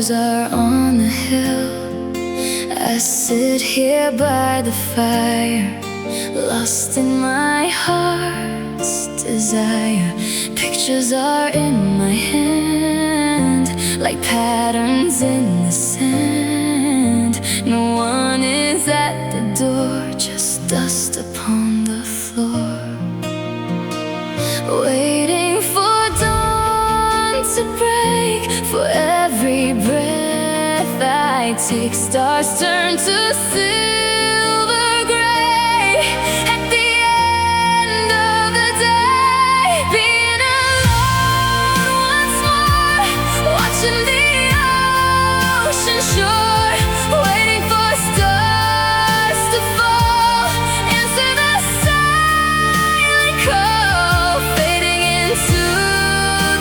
shadows are on the hill. I sit here by the fire, lost in my heart's desire. Pictures are in my hand, like patterns in the sand. No one is at the door, just dust upon the floor, waiting for dawn to break. For every breath I take, stars turn to silver gray. At the end of the day, being alone once more, watching the ocean shore, waiting for stars to fall, answer the silent call, fading into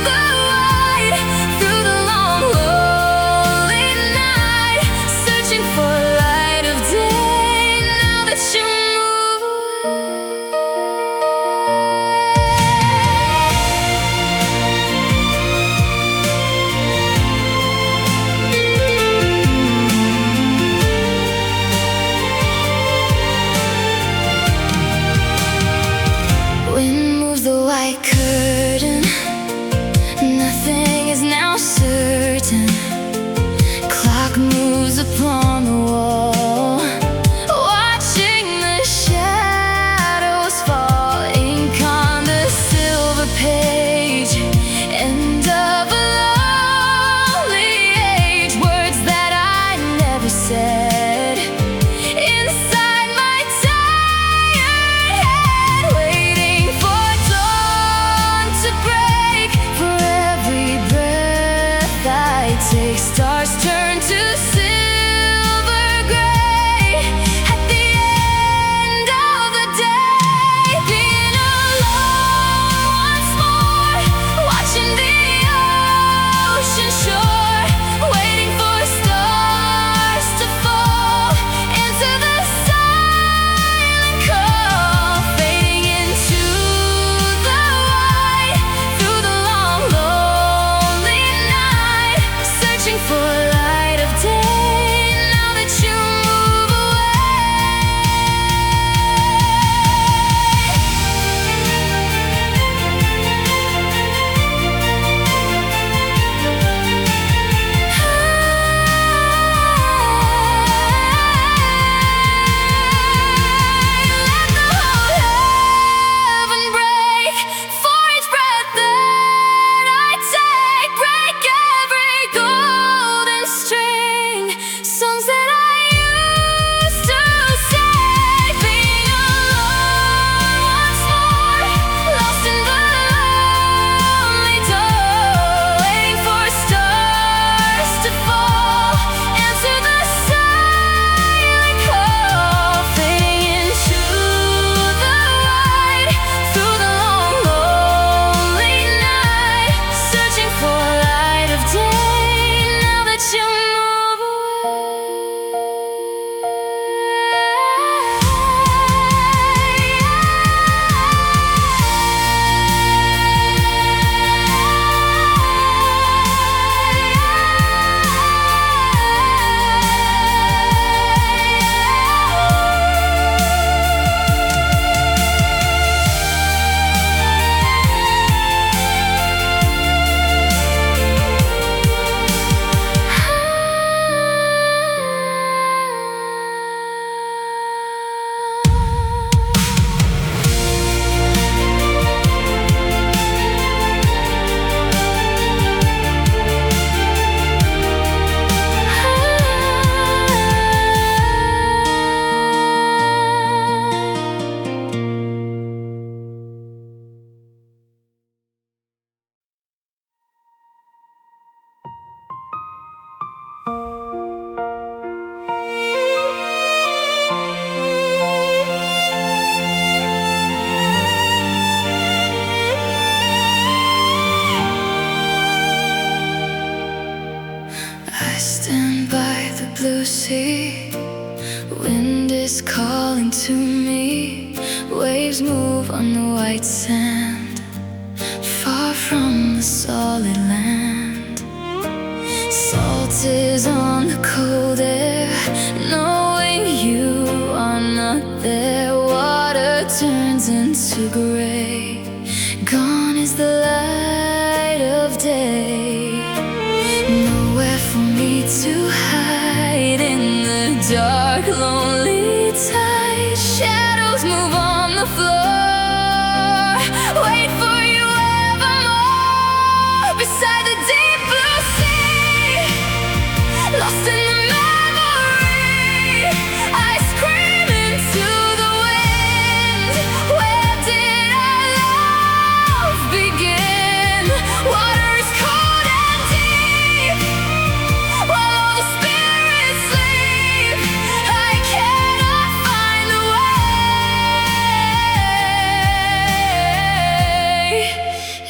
the light through the long lonely night, searching for light of day now that you move away. Wind moves the white curtain, nothing is now certain. Clock moves upon the wall, watching the shadows fall. Ink on the silver page, end of a lonely age. Words that I never said, inside my tired head, waiting for dawn to break. For every breath I take, stars turn to silver gray. At the end of the day, being alone once more, watching the ocean shore, waiting for stars to fall, answer the silent call, fading into the light through the long lonely night, searching for light of day now that you move Let the whole heaven break for each breath that I take. Break every golden string, songs that I used to sing. Being alone once more, lost in the lonely door, waiting for stars to fall, answer the silent call, fading into the light through the long lonely night, searching for light of day now that you move I stand by the blue sea, wind is calling to me. Waves move on the white sand, far from the solid land. Salt dances on the cold air, knowing you are not there. Water turns into gray, gone is the light of day. Nowhere for me to hide in the dark, lonely tide. Shadows move on the floor, wait for you evermore. Beside the deep blue sea, lost in the memory, I scream into the wind. Where did our love begin? Water is cold and deep, while all the spirits sleep. I cannot find the way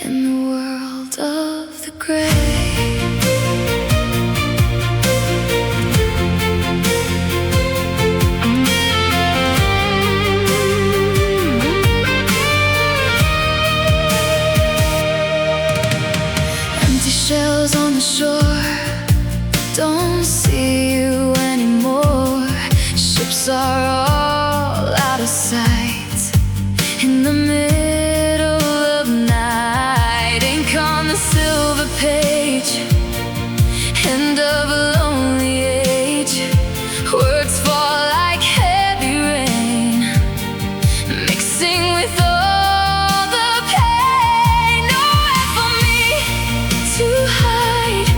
in the world of the gray. Shells on the shore, don't see you anymore. Ships are all out of sight in the middle of night. Ink on the silver page, end of a lonely age. Words fall like heavy rain, mixing with all the pain. Nowhere for me to hide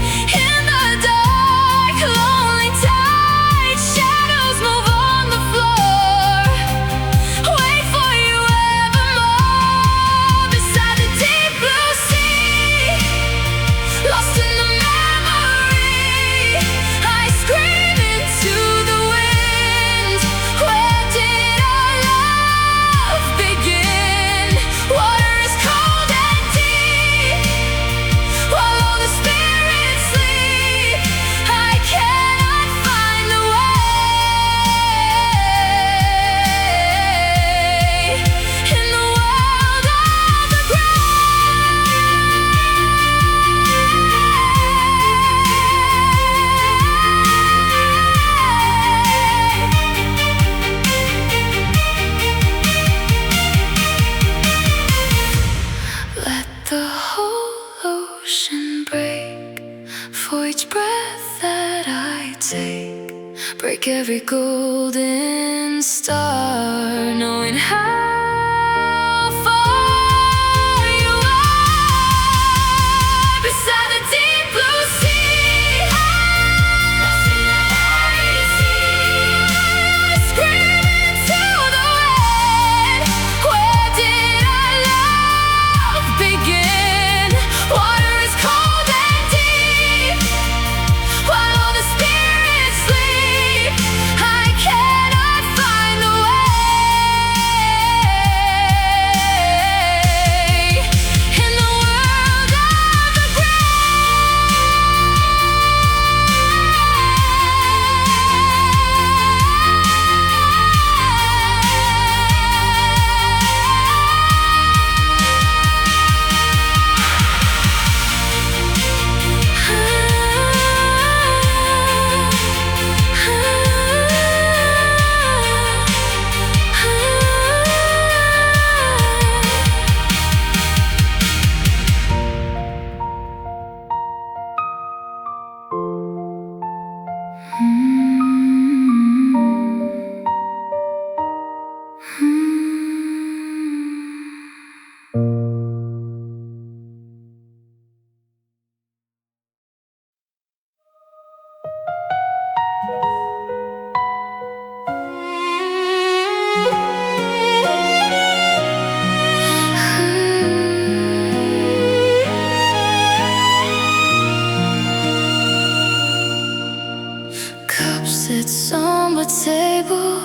in the dark, lonely tide. Shadows move on the floor, wait for you evermore. Beside the deep blue sea, lost in the memory, I scream into the wind. Where did our love begin? Water is cold and deep, while all the spirits sleep. I cannot find the way in the world of the Let the whole ocean break for each breath that I take. Break every golden star, knowing how far you are. Beside the deep blue sea, lost in the heavy sea, I scream into the wind. Where did our love begin? Water is cold and deep, while all the spirits sleep. I cannot find the way in the world of the cups at somber table,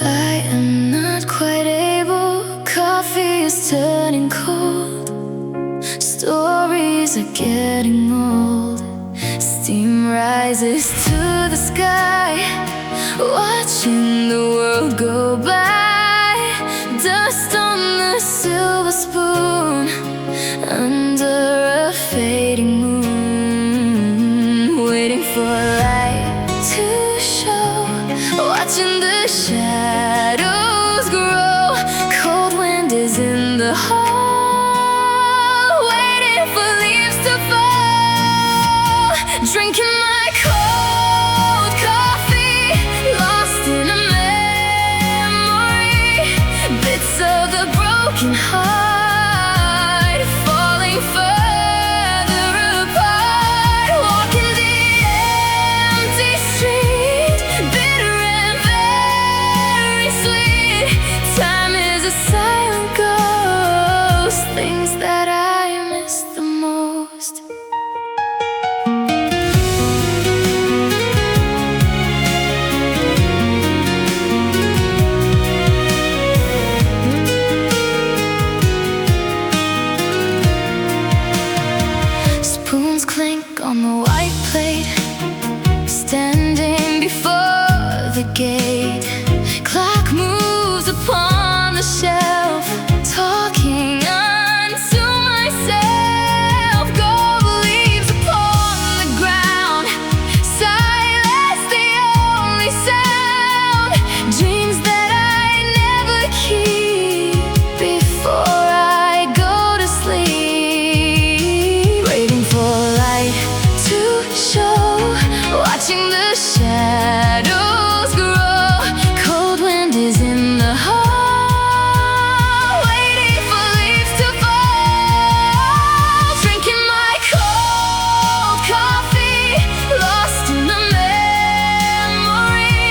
I am not quite able. Coffee is turning cold, stories are getting old. Steam rises to the sky, watching the world go by. Dust on the silver spoon, under a fading moon. broken heart, falling further apart, walking the empty street, bitter and very sweet. Time is a silent ghost, things that I miss the most. Spoons clink on the white plate, standing before the gate. Clock moves upon the shelf, talking unto myself. Gold leaves upon the ground, silence the only sound. Dreams that I never keep before I go to sleep. Waiting for light to show, watching the shadows grow. Cold wind is in the hall, waiting for leaves to fall. Drinking my cold coffee, lost in the memory.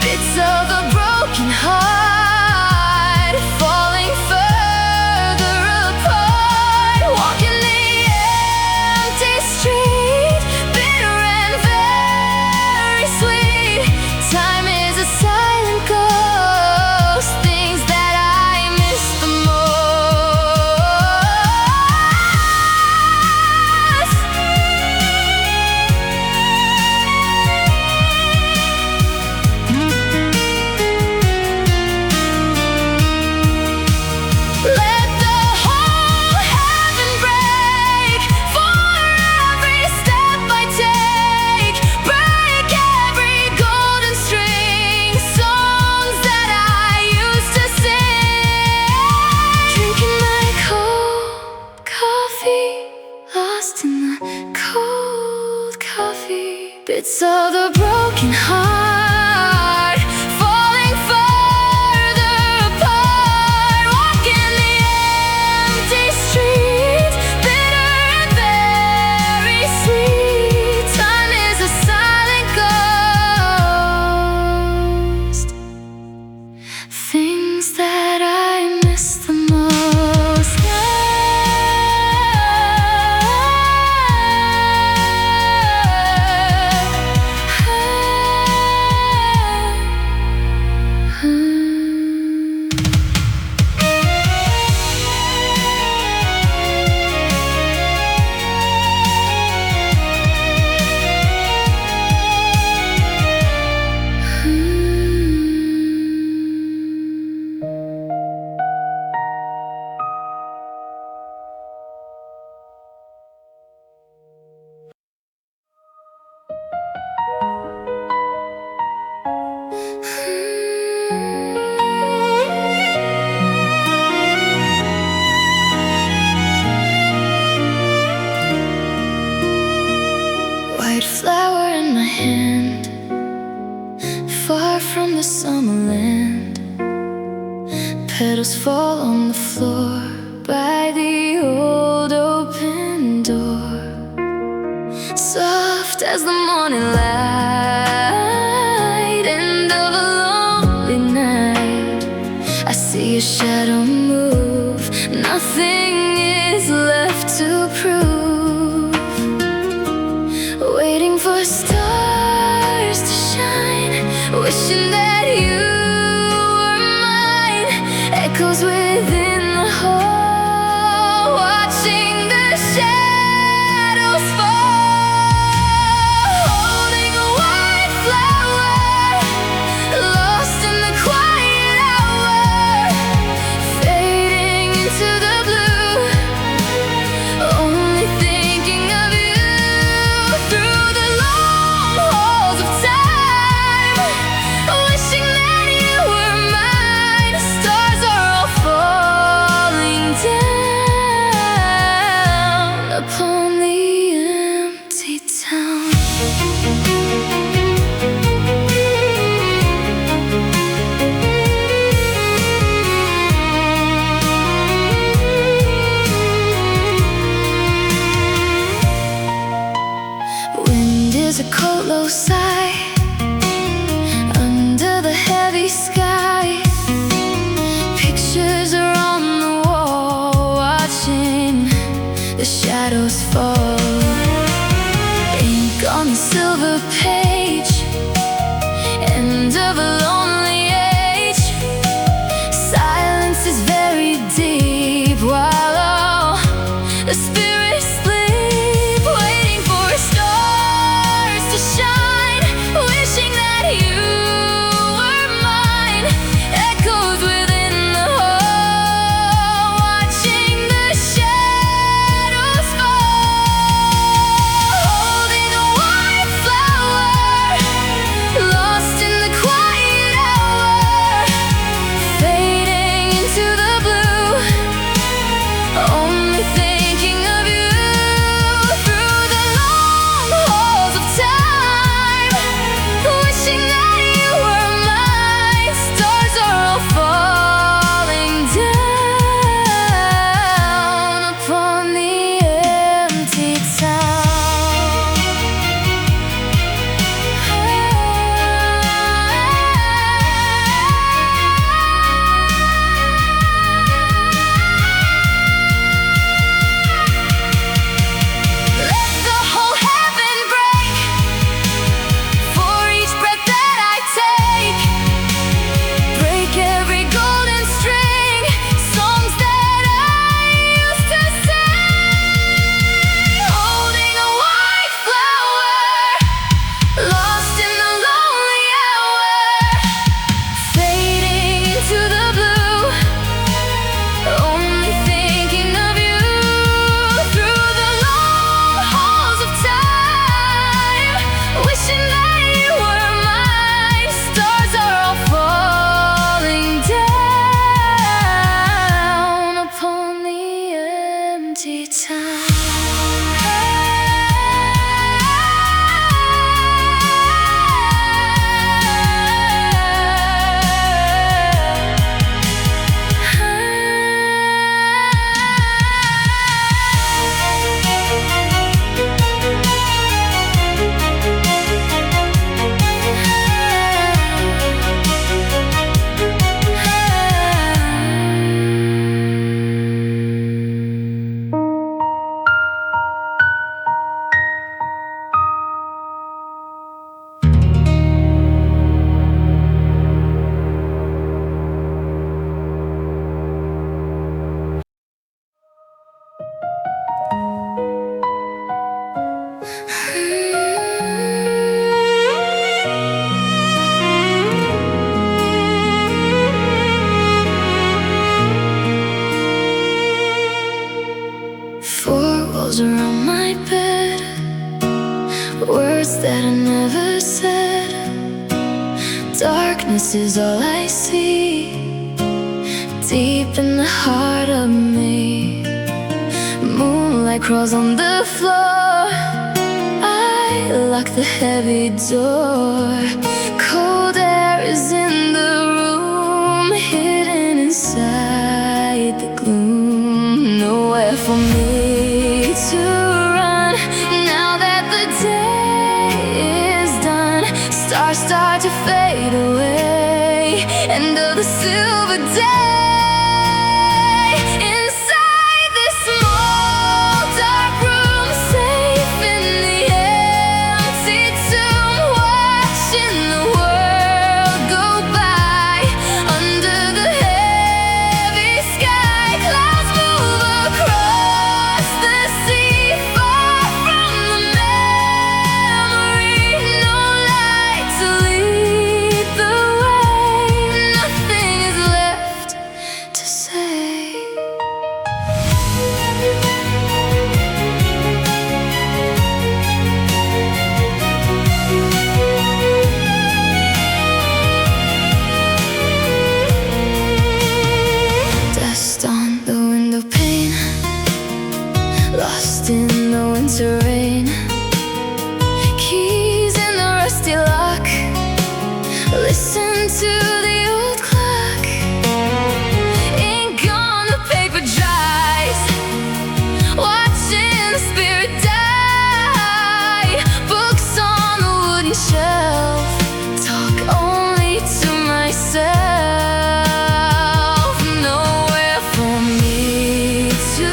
Bits of a broken heart, falling further apart, walking the empty street, bitter and very sweet. Time is a silent ghost, things that I miss the most. Let the whole heaven break for every step I take. Break every golden string, songs that I used to sing. Drinking my cold coffee, lost in the cold coffee. Bits of the broken heart, falling further apart, walking the empty street, bitter and very sweet. Time is a silent ghost, things that I miss the most. White flower in my hand, far from the summer land. Petals fall on the floor by the old open door. Soft as the morning light, end of a lonely night. I see a shadow move, nothing is left to prove. Waiting for stars to shine, wishing that you were mine. Echoes within the hall, watching the shadows fall. Holding a white flower, lost in the quiet hour, fading into the blue. Only thinking of you through the long halls of time, wishing that you were mine. Stars are all falling. Darkness is all I see, deep in the heart of me. Moonlight crawls on the floor, I lock the heavy door. Cold air is in the room, hidden inside the gloom. Nowhere for me to run, now that the day is done. Stars start to fade away, end of the silver day. Lost in the winter rain, keys in the rusty lock. Listen to the old clock. Ink on the paper dries, watching the spirit die. Books on the wooden shelf, talk only to myself. Nowhere for me to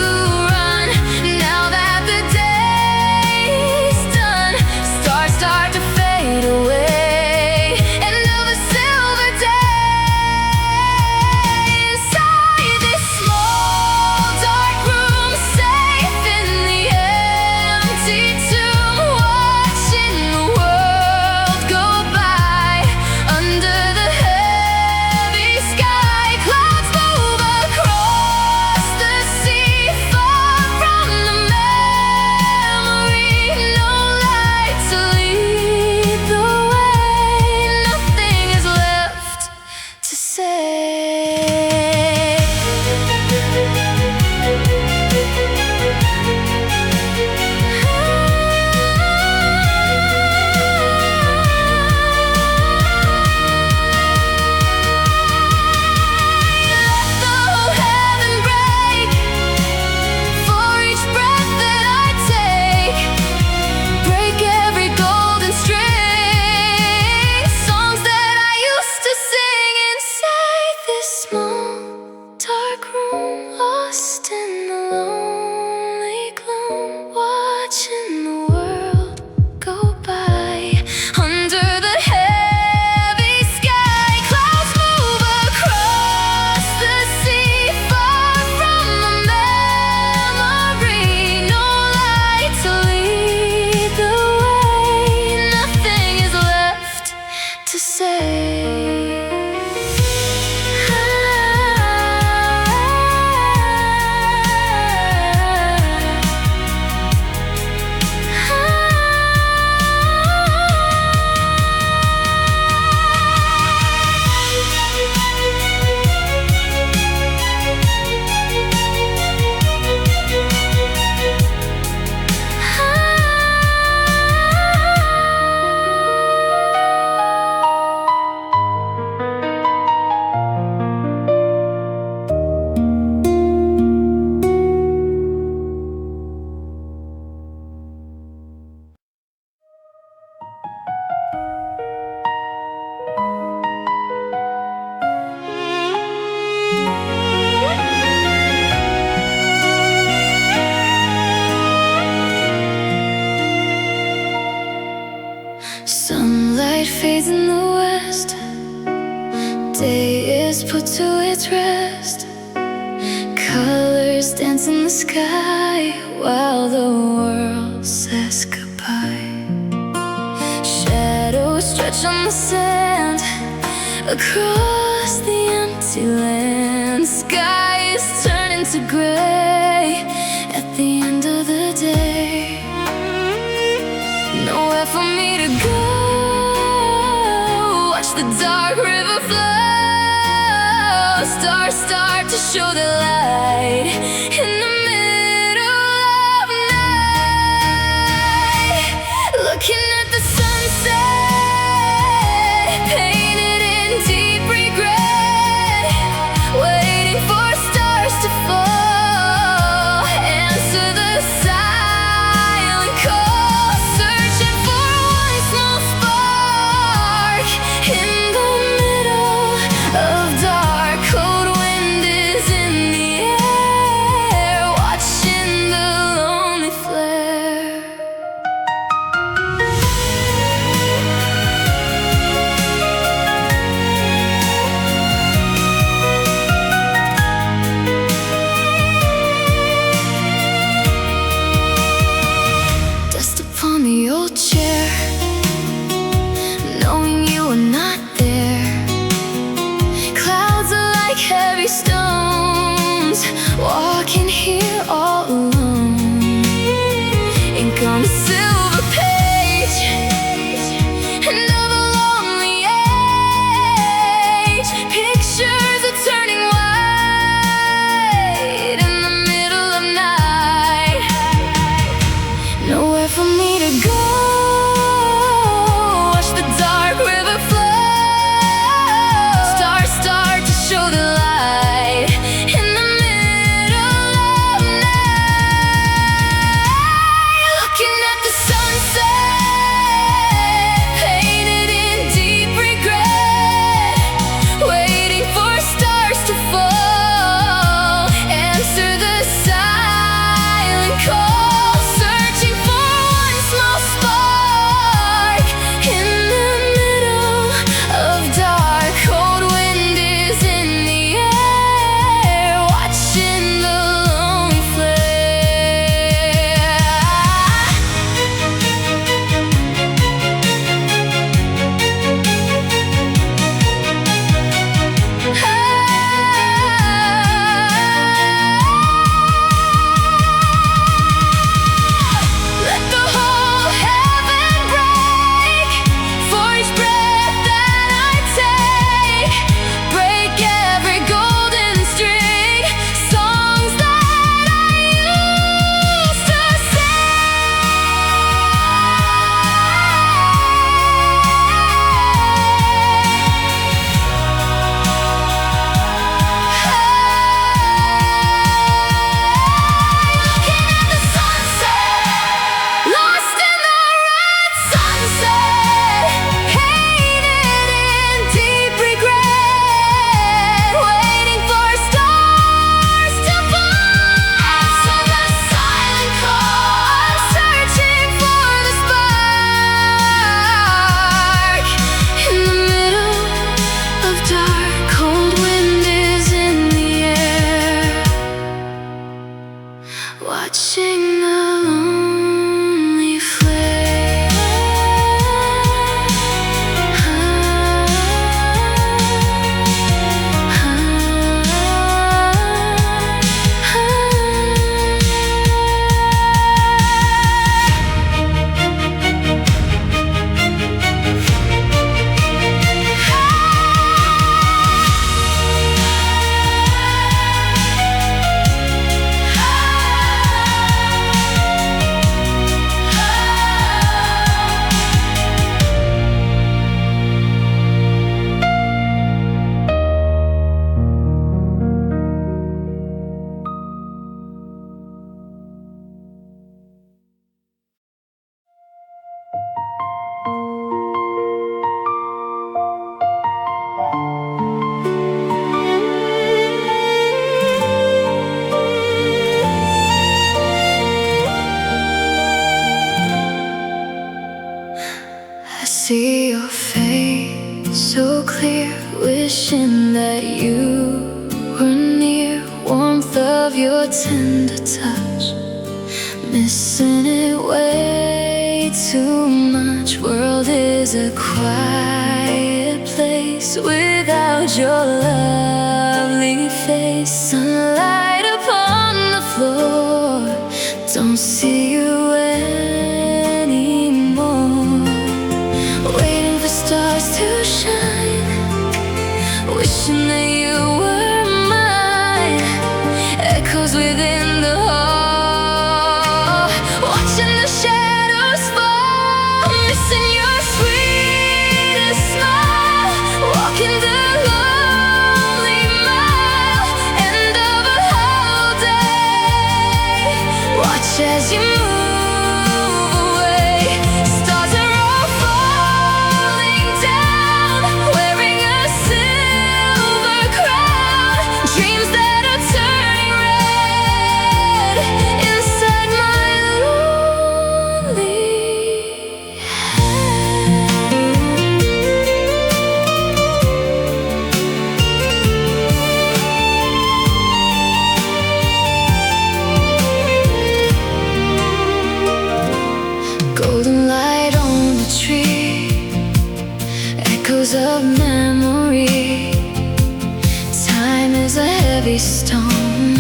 lost in the lonely gloom, watching the world go by. Under the heavy sky, clouds move across the sea, far from the memory. No light to lead the way, nothing is left to say. Sunlight fades in the west, day is put to its rest. Colors dance in the sky while the world says goodbye. Shadows stretch on the sand across the empty land. Sky is turning to gray at the end of the day. Nowhere for me to go, watch the dark river flow. start to show the light in the middle of night. Looking at the sunset, painted in deep regret, waiting for stars to fall, answer the silent call, searching for one small spark in the middle of dark. Cold wind is in the air, watching the lonely flare. Dust upon the old chair, knowing you were not there. Clouds are like heavy stones, walking here all alone. Ink on a silver page, another lonely age. Pictures are turning white in the middle of night. Nowhere for me to go, watch the dark river flow. Stars start to show the light in the middle of night. Looking at the sunset, painted in deep regret, waiting for stars to fall, answer the silent call, searching for one small spark in the middle of dark. Cold wind is in the air, watching the lonely flare. Let the whole heaven break for each breath that I take. Break every golden string, songs that I used to Looking at the sunset, lost in the red sunset, painted in deep regret, waiting for stars to fall, answer the silent call, searching for the spark in the middle of dark. Cold wind is in the air, watching the lonely flare. I see your face so clear, wishing that you were near. Warmth of your tender touch, missing it way too much. World is a quiet place without your lovely face. Sunlight upon the floor, don't see you anymore. Waiting for stars to shine, wishing that you were mine. dreams that are turning red inside my lonely head. Golden light on the tree, echoes of memory. Time is a heavy stone,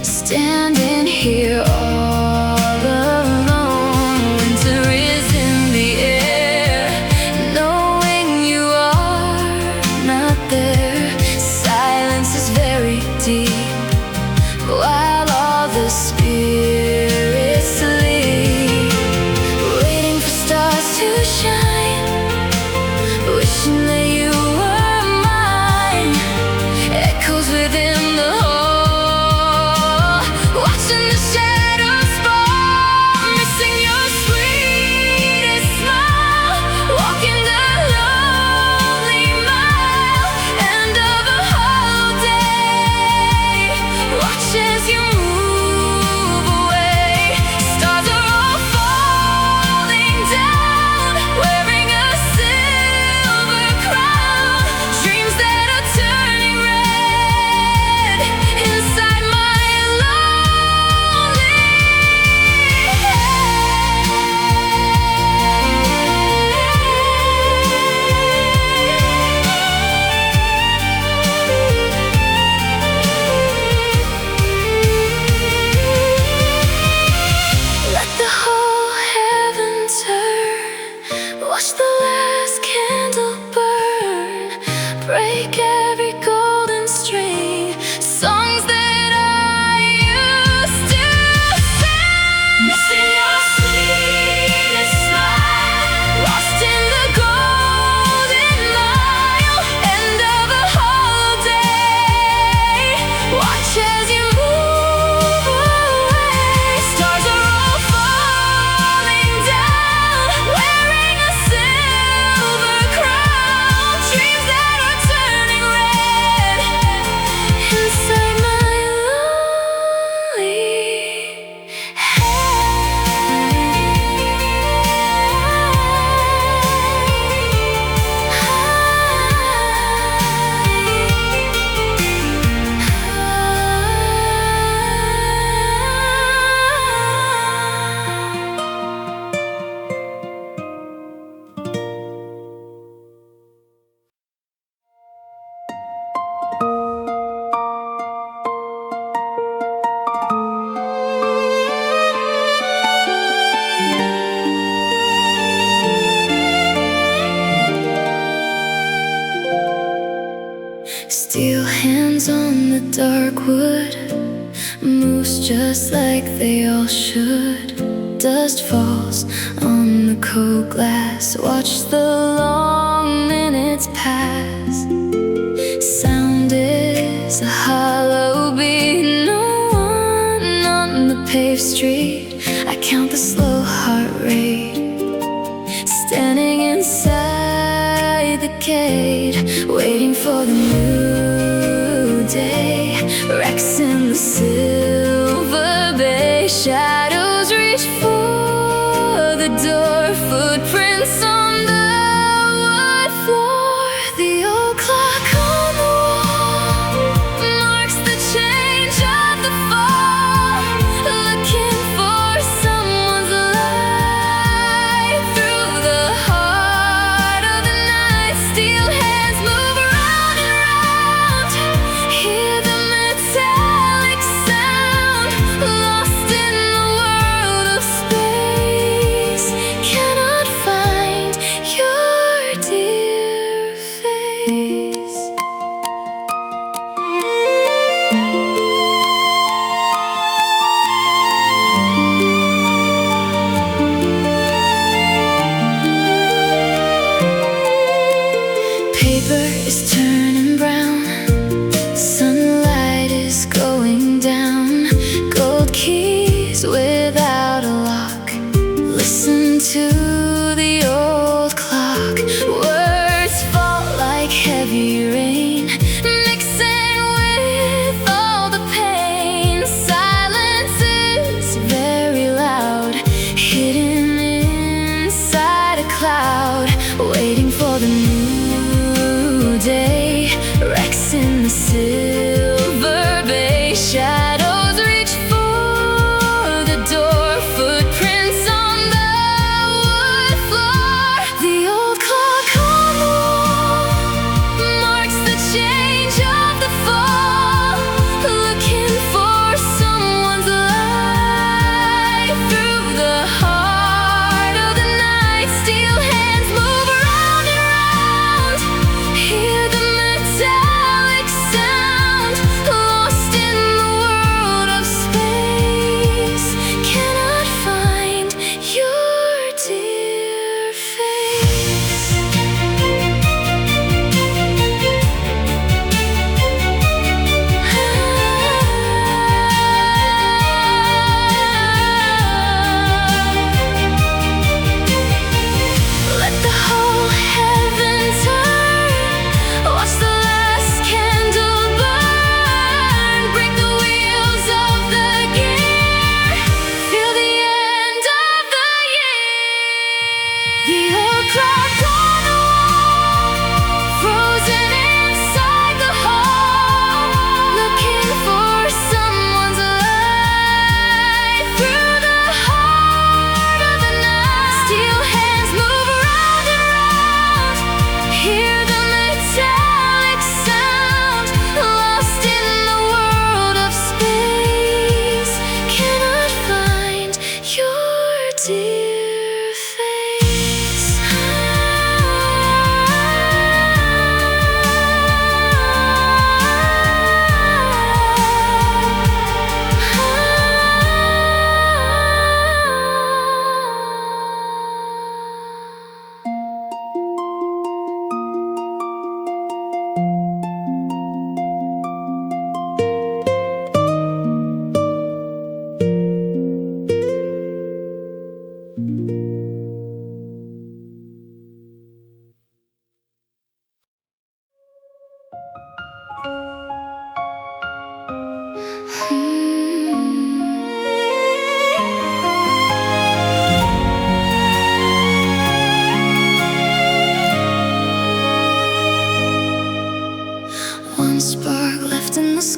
standing here all alone. Winter is in the air, knowing you are not there. Silence is very deep, while all the spirits sleep, waiting for stars to shine, wishing that you were mine. Echoes within the hall, watching the shadows fall, missing your sweetest smile, walking the lonely mile, end of a holiday. Watch as you move away, stars are all falling down, wearing a silver crown. Dreams that are turning red inside my lonely Let the whole heaven turn, watch the last candle burn, break every golden string, songs that I used to sing. Missing your sweetest smile, lost in the golden mile, end of a holiday. Watch as you move away, stars are all falling down, wearing a silver crown. Dreams that are turning red inside my lonely Steel hands on the dark wood, moves just like they all should. Dust falls on the cold glass, watch the long minutes pass. Sound is a hollow beat, no one on the paved street. I count the slow heart rate, standing inside the gate, waiting for the new day. Wrecks in the silver bay, shadows reach for the door, footprints on the wood floor. The old clock on the wall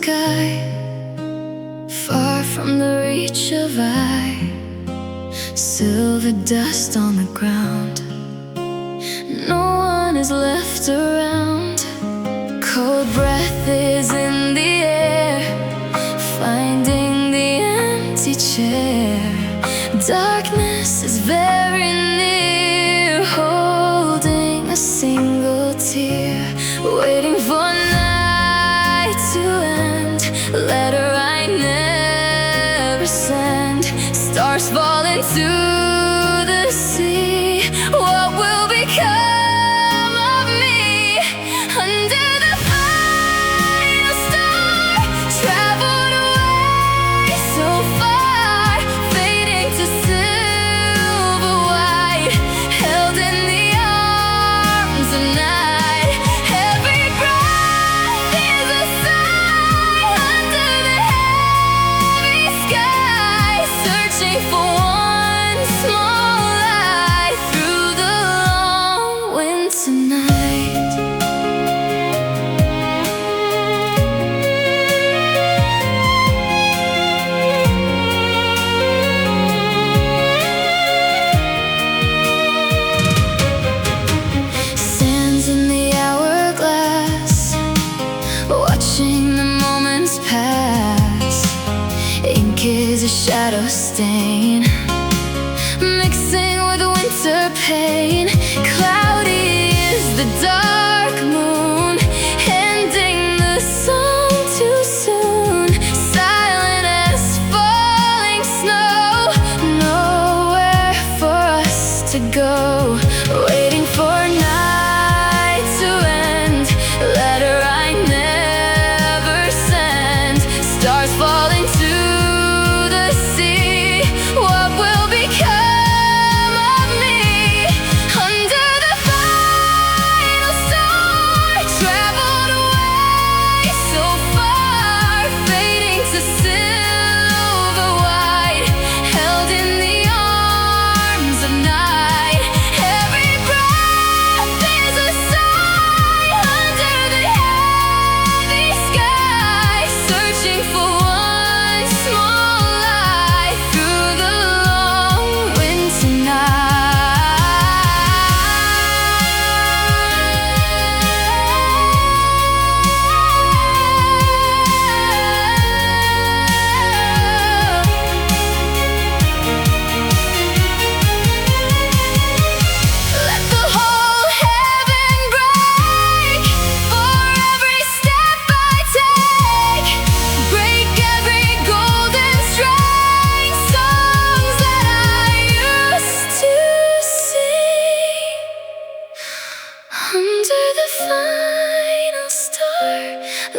sky, far from the reach of eye. Silver dust on the ground, no one is left around. Cold breath is in the air, finding the empty chair. Darkness is very near, holding a single tear, waiting for night to end. Letter I never send, stars fall into the sea. What will become of me under the final star? Traveled away so far, fading to silver white, held in the arms of night. Every breath is a sigh under the heavy sky, searching for one small light through the long winter night. Sands in the hourglass, watching the moments pass. Ink is a shadow stain, mixing with winter pain. Cloudy is the dark moon, ending the song too soon. Silent as falling snow, nowhere for us to go, waiting for night to end. Letter I never send, stars fall into the sea. What will become of me under the final star? Traveled away so far, fading to silver white, held in the arms of night. Every breath is a sigh under the heavy sky, searching for one small light through the long winter night. Let the whole heaven break for every step I take. Break every golden string, songs that I used to sing. Under the final star,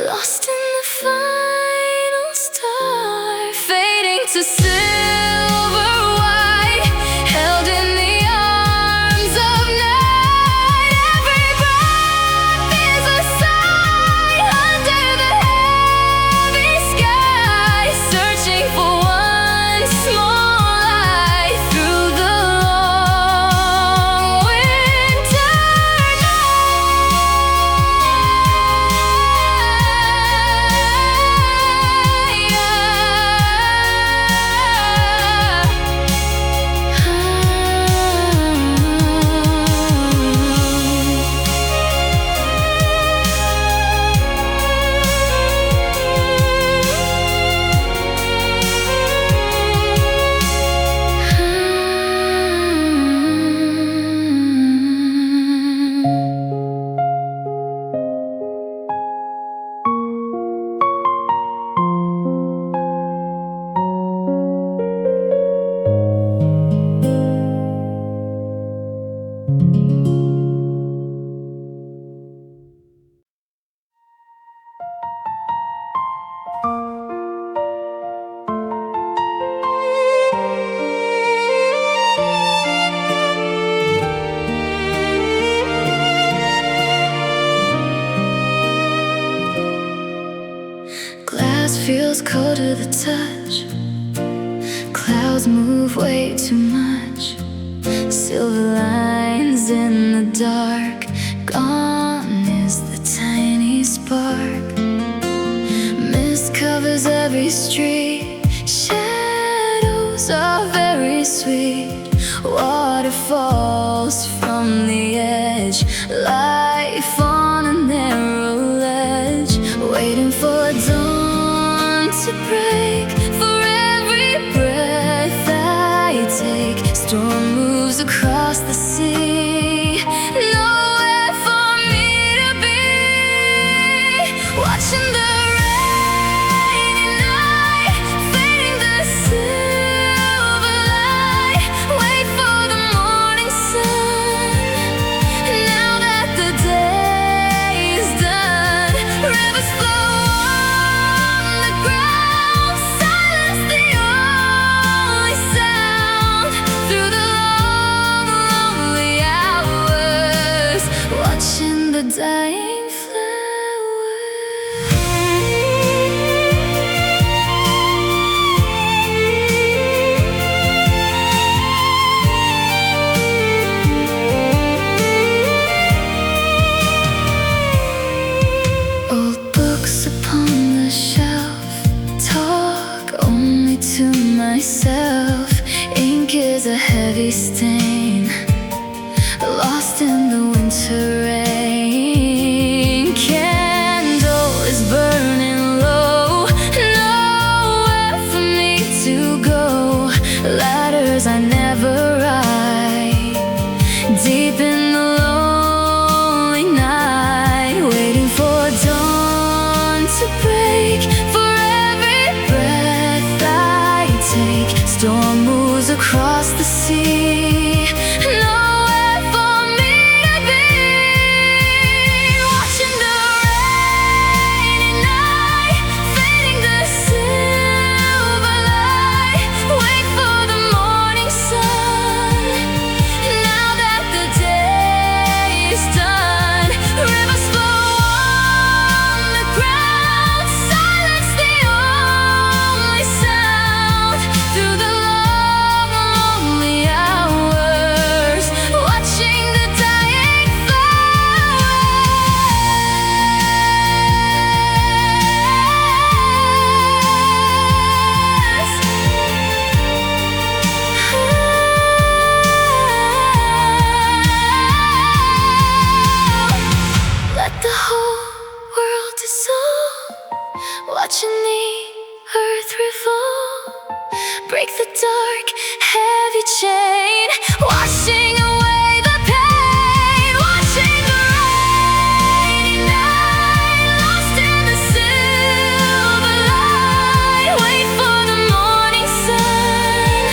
lost in the final star, fading to silver white, held in the arms of night. Every breath is a sigh under the heavy sky, searching for one small light through the long winter Glass feels cold to the touch, clouds move way too much. Silver lines in the dark, gone is the tiny spark. every street. Shadows are very sweet. Waterfalls from the edge. Life on a narrow ledge, waiting for dawn to break. For every breath I take, storm moves across the sea. Nowhere for me to be. Watching the rainy night, fading the silver light. Wait for the morning sun. Now that the day is done, rivers flow on the ground. Silence the only sound. Through the long, lonely hours, watching the dying to myself. Ink is a heavy stain, lost in the winter rain. Candle is burning low, nowhere for me to go. Ladders I never ride, deep in the lonely night, waiting for dawn to break. For every breath I take, storm moves across the sea. Nowhere for me to be. Watching the rainy night, fading the silver light. Wait for the morning sun. Now that the day is done, rivers flow on the ground. Silence the only sound. Through the long, lonely hours, watching the dying flowers. Let the whole world dissolve, watching the earth revolve. Break the dark, heavy chain, washing away the pain. Watching the rainy night, lost in the silver light. Wait for the morning sun.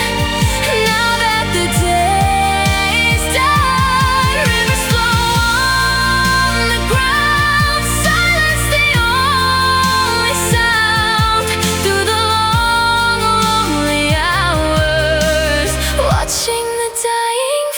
Now that the day is done, rivers flow on the ground. Silence the only sound. Through the long, lonely hours, watching the dying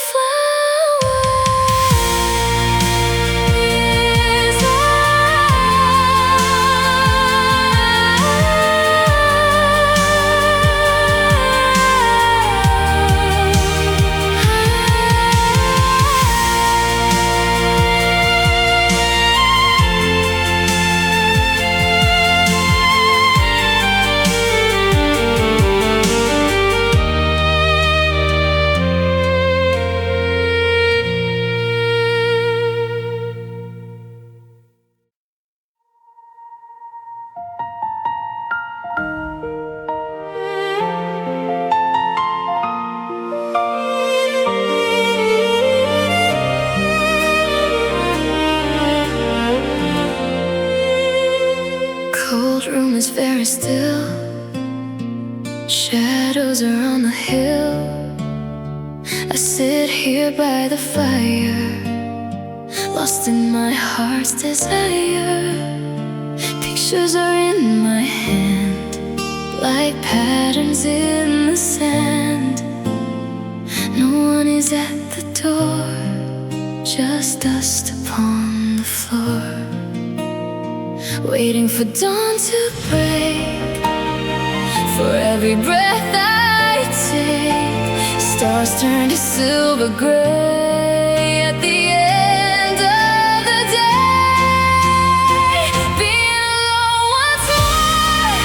cold room is very still. Shadows are on the hill. I sit here by the fire, lost in my heart's desire. Pictures are in my hand, like patterns in the sand. No one is at the door, just dust upon the floor. Waiting for dawn to break. For every breath I take, stars turn to silver gray. At the end of the day, being alone once more.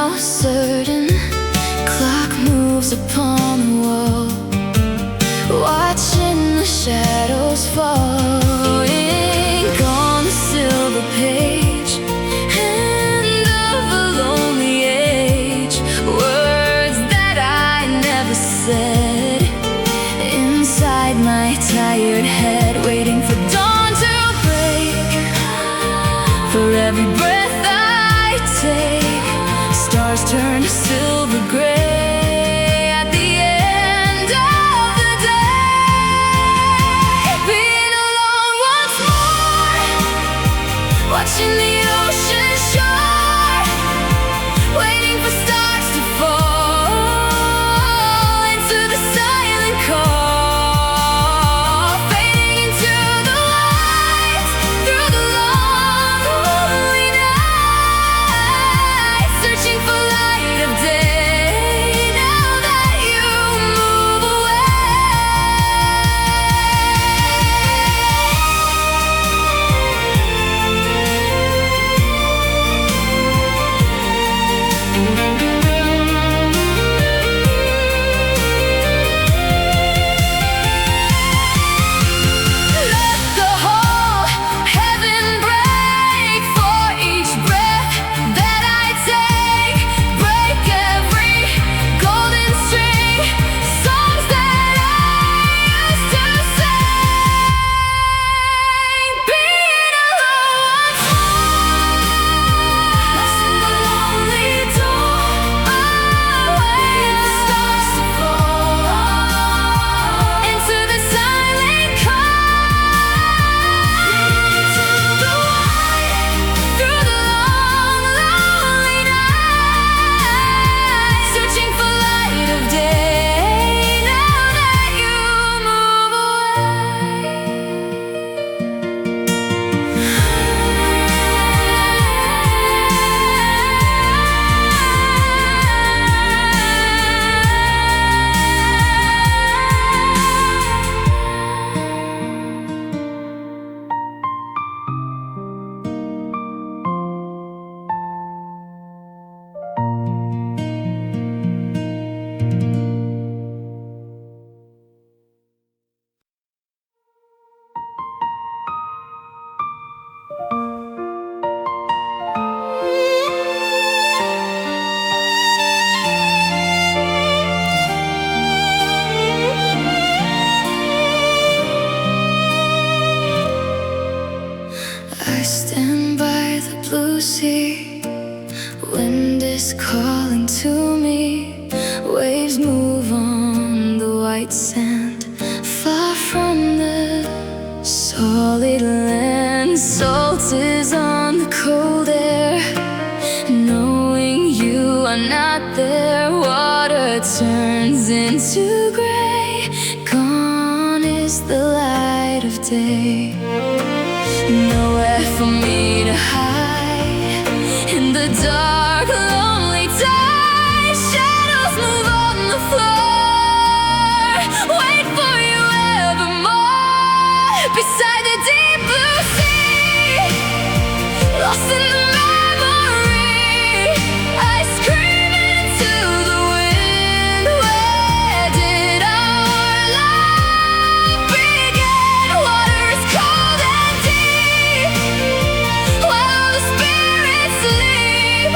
now certain. Clock moves upon the wall, watching the shadows fall. Ink on the silver page, end of a lonely age. Words that I never said, inside my tired head, waiting for dawn to break. For every breath I take, stars turn to silver gray at the end of the day. Being alone once more, watching the ocean shore, waiting for stars to fall into the silent call, fading into the light through the long lonely night, searching for light of day now that you move away. Let the whole heaven break for each breath that I take. Break every golden string, songs that I used to sing. Being alone once more, lost in the lonely dawn, waiting for stars to fall into the silent call, into the light through the long lonely night, searching for light of day now that you move I stand by the blue sea, wind is calling to me. Waves move on the white sand, far from the solid land. Salt is on the cold air, knowing you are not there. Water turns into gray, gone is the light of day. Nowhere for me to hide in the dark, lonely tide. Shadows move on the floor, wait for you evermore, beside the deep blue sea, lost in the memory. I scream into the wind, where did our love begin? Water is cold and deep, while the spirits sleep.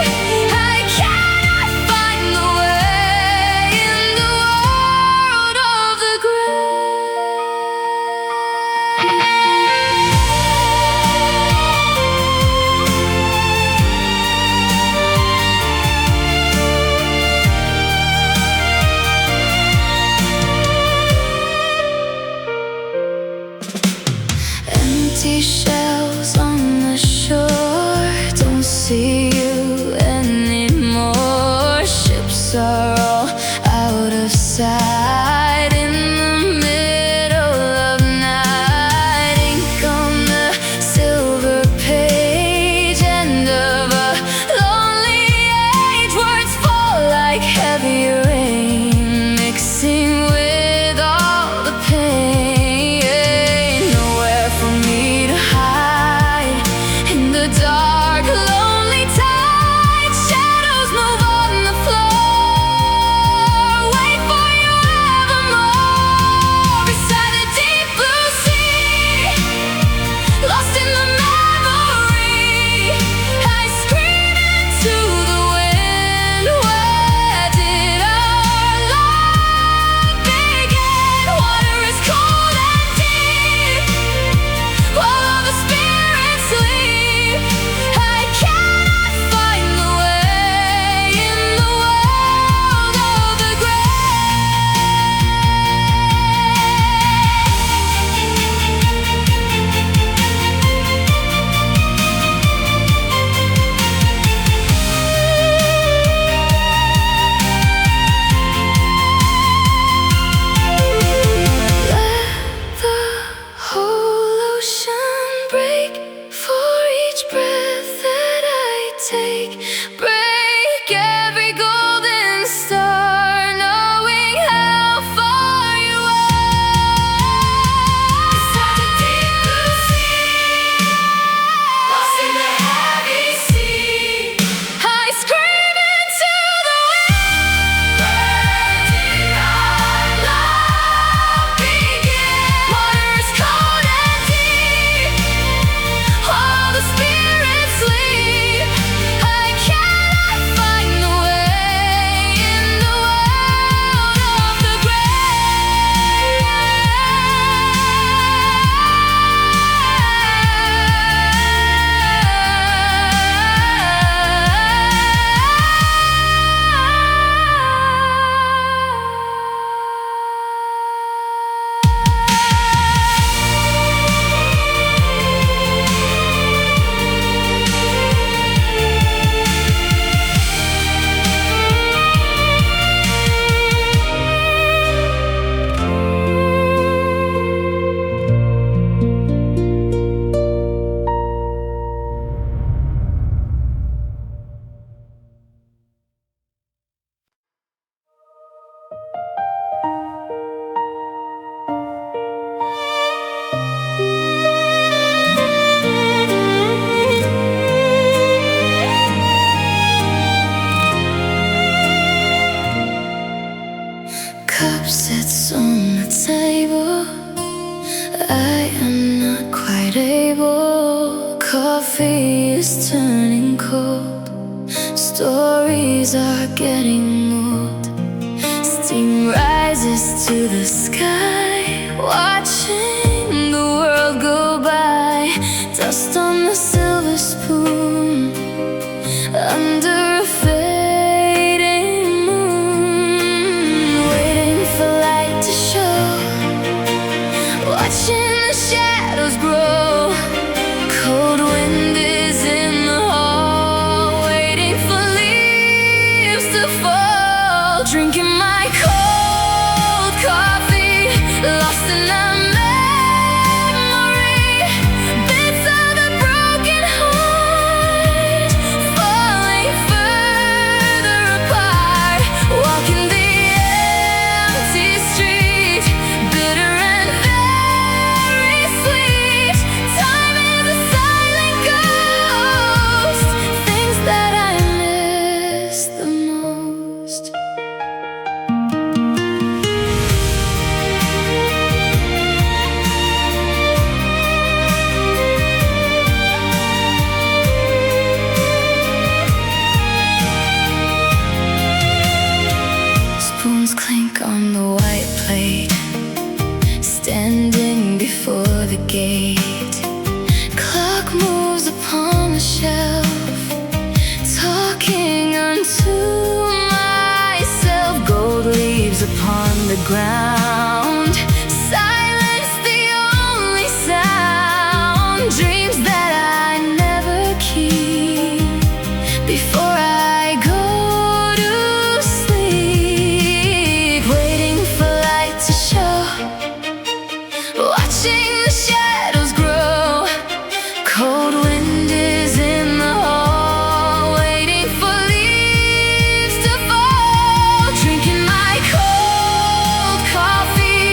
cold. Stories are getting old. Steam rises to the sky, watching the world go by. Dust on the silver spoon under a fading moon, waiting for light to show, watching the shadows grow. Cold wind is in the hall, waiting for leaves to fall. Drinking my cold coffee, lost in a memory. Bits of a broken heart, falling further apart. Walking the empty street, bitter and very sweet. Time is a silent ghost, things that I miss the most. Spoons clink on the white plate, standing before the gate. Clock moves upon the shelf, talking unto myself. Gold leaves upon the ground, silence the only sound. Dreams that I never keep before I go to sleep. Waiting for light to show, watching the shadows grow. Cold wind is in the hall, waiting for leaves to fall. Drinking my cold coffee,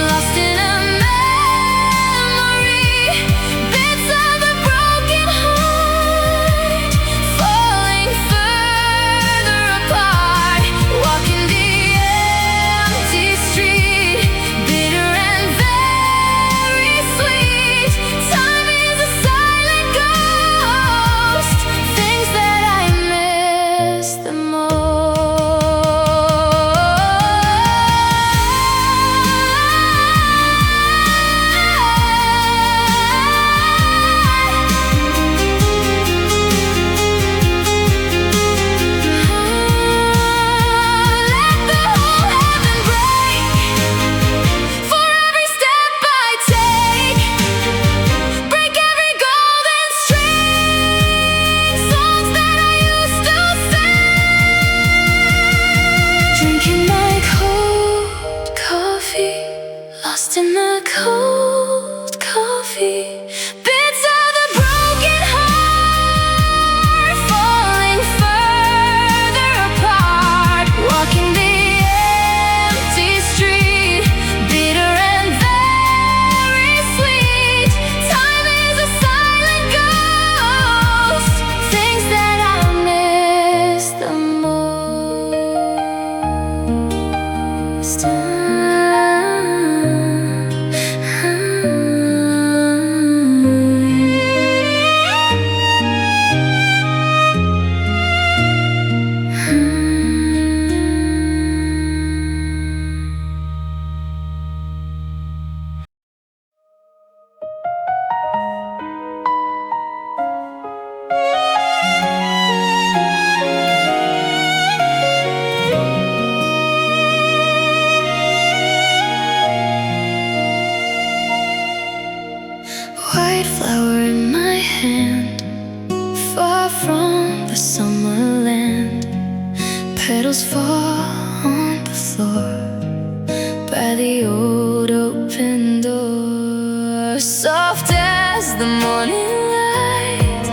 lost in a memory. Bits of a broken heart, falling further apart. Walking the empty street, bitter and very sweet. Time is a silent ghost, things that I miss the Let the whole heaven break for every step I take. Break every golden string, songs that I used to sing. Drinking my cold coffee, lost in the cold coffee. Bits of a broken heart, falling further apart. Walking the empty street, bitter and very sweet. Time is a silent ghost, things that I miss the most. White flower in my hand, far from the summer land. Petals fall on the floor by the old open door. Soft as the morning light,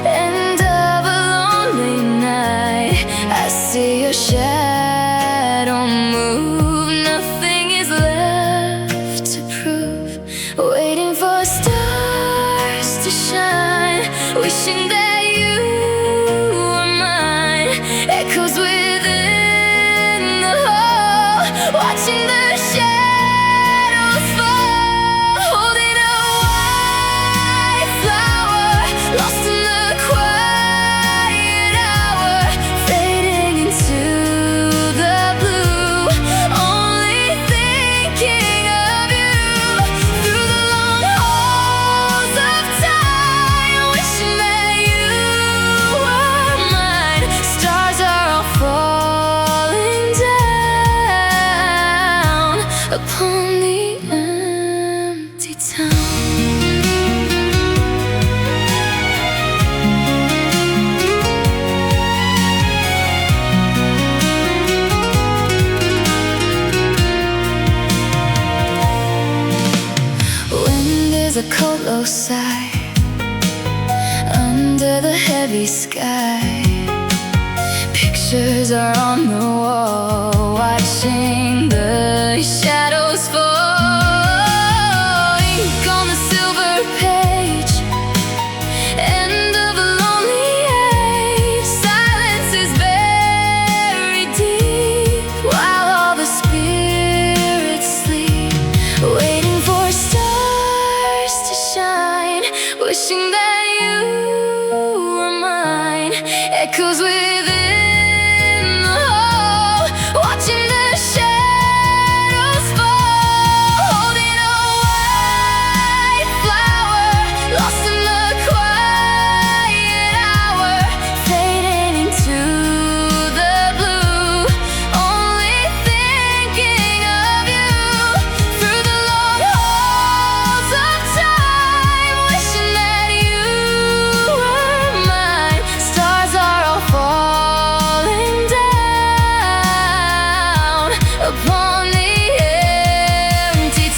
end of a lonely night. I see your shadow move, nothing is left to prove. Waiting for stars to shine, wishing that you were mine. Echoes within the hall, watching the shadows fall. Holding a white flower, lost in the quiet. sigh under the heavy sky. Pictures are on the wall, watching the shadows fall. Ink on the silver page, end of a lonely age. Silence is very deep, while all the spirits sleep, waiting for stars to shine, wishing that you were mine. Echoes within the hall, watching the shadows fall. Holding a white flower, lost in the quiet hour, fading into the blue. Only thinking of you through the long halls of time, wishing that you were mine. Stars are all falling down upon the empty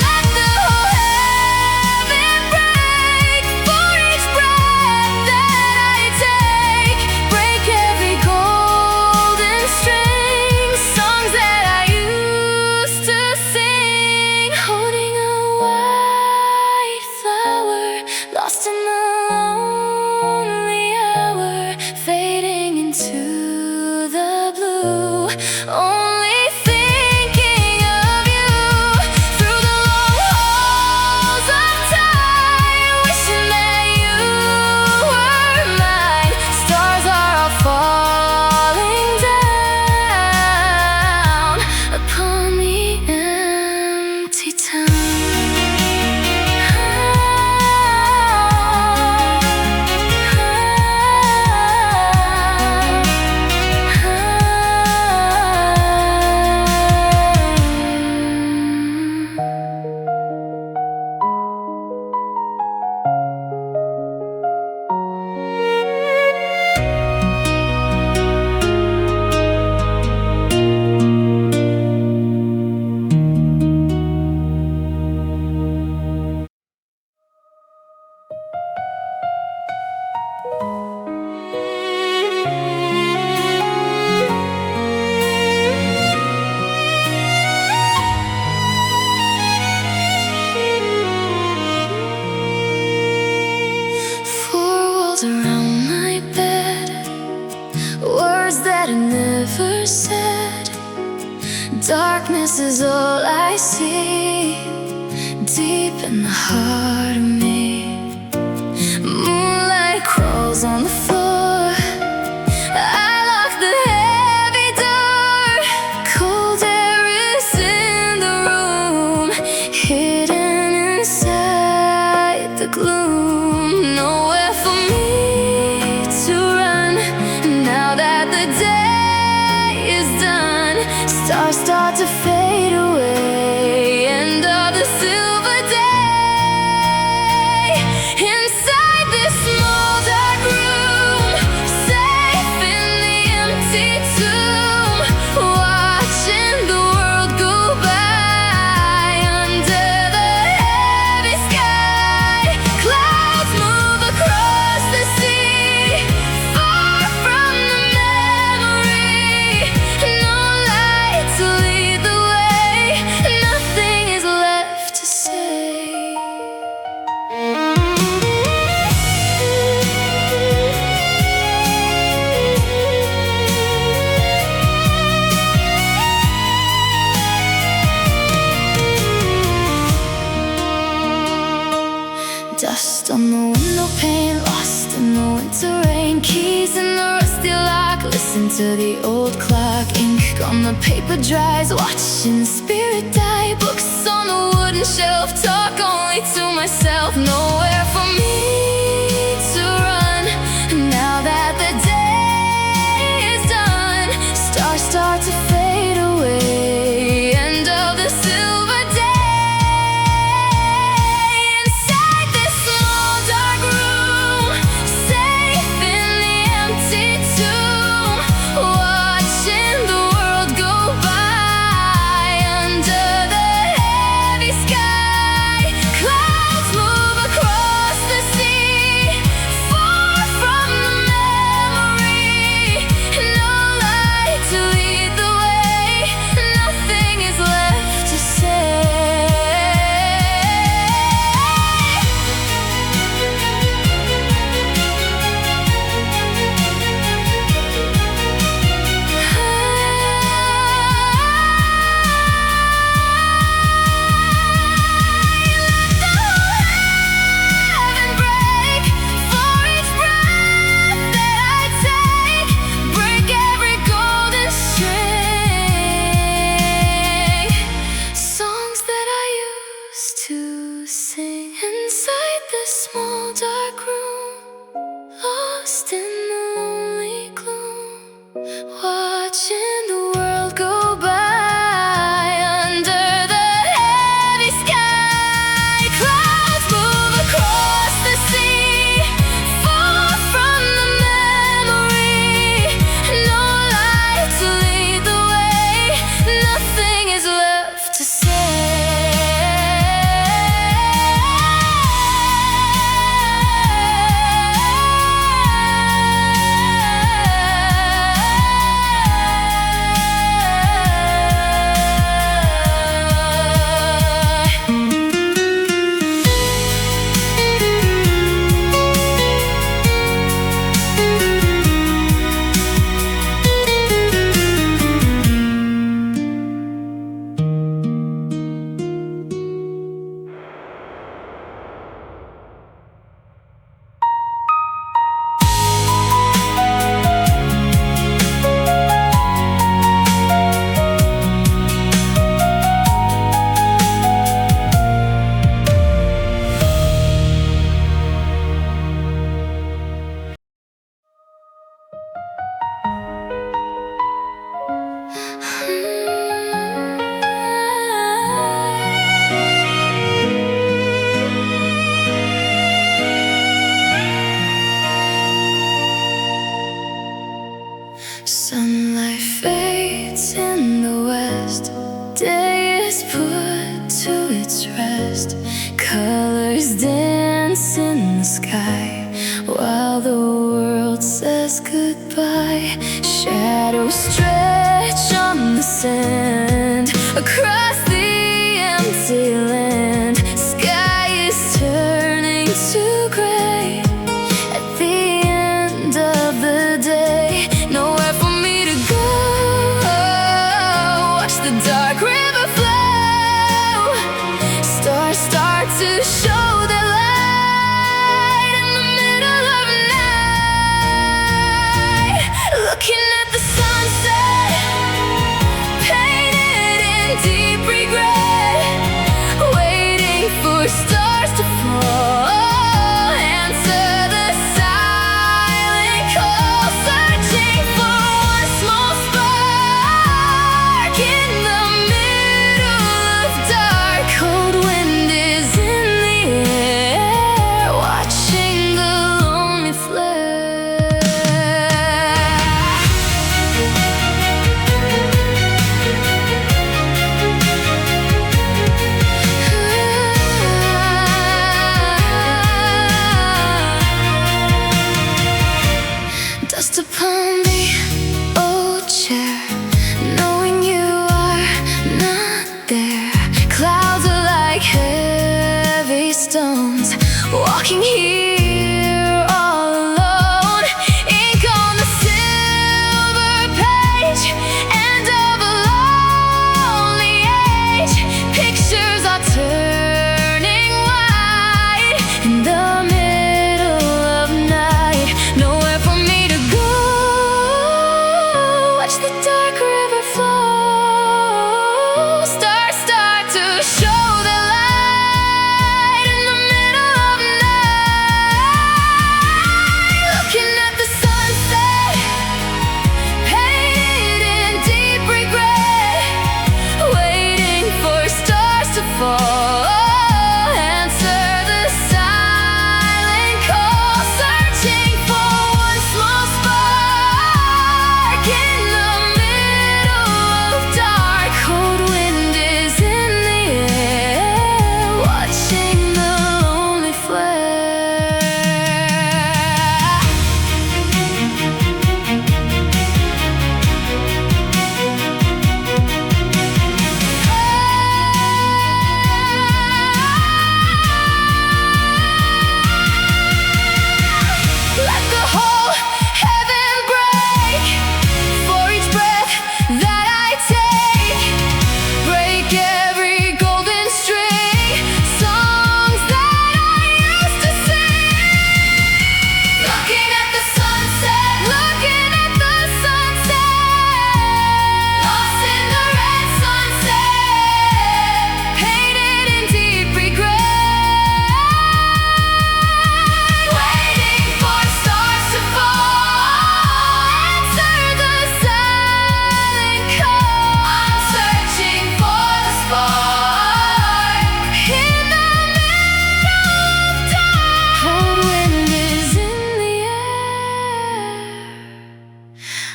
Let the whole heaven break for each breath that I take. Break every golden string, songs that I used to sing. Holding a white flower, lost in the lonely hour, fading into the blue. Only thinking of you through the long halls of time, wishing that you were mine. Stars are all falling down upon the empty Four walls around my bed, words that I never said. Darkness is all I see, deep in the heart of me. Moonlight crawls on the floor, I lock the heavy door. Cold air is in the room, hidden inside the gloom. Nowhere for me to run, now that the day is done. Stars start to fade away, end of the silver day. Inside this small dark room, safe in the empty tomb, watching the world go by under the heavy sky. Clouds move across the sea, far from the memory. No light to lead the way, nothing is left to say. Dust on the window pane, lost in the winter rain. Keys in the rusty lock, listen to the old clock. Ink on the paper dries, watching the spirit die. Books on the wooden shelf, talk only to myself. Nowhere for me to run, now that the day is done. Stars start to fade away, end of the silver day. Sunlight fades in the west, day is put to its rest. Colors dance in the sky while the world says goodbye. Shadows stretch on the sand across the empty land. Sky is turning to gray at the end of the day. Nowhere for me to go. Watch the dark river flow. Stars start to show their light in the middle of night. Looking at the sunset, painted in deep regret, waiting for stars to fall. Answer the silent call, searching for one small spark in the middle of dark. Cold wind is in the air, watching the lonely flare. Dust upon the old chair, knowing you are not there. Clouds are like heavy stones, walking here all alone. Ink on the silver page, end of a lonely age. Pictures are turning white in the middle of night. Nowhere for me to go. Watch the dark river flow. Stars start to show their light in the middle of night. Looking at the sunset, painted in deep regret, waiting for stars to fall. Answer the silent call, searching for one small spark in the middle of dark. Cold wind is in the air, watching the lonely flare. Let the whole heaven break for each breath that I take. Break every golden string, songs that I used to sing. Looking at the sunset, looking at the sunset, lost in the red sunset, painted in deep regret, waiting for stars to fall. Answer the silent call. I'm searching for the spark in the middle of dark. Cold wind is in the air,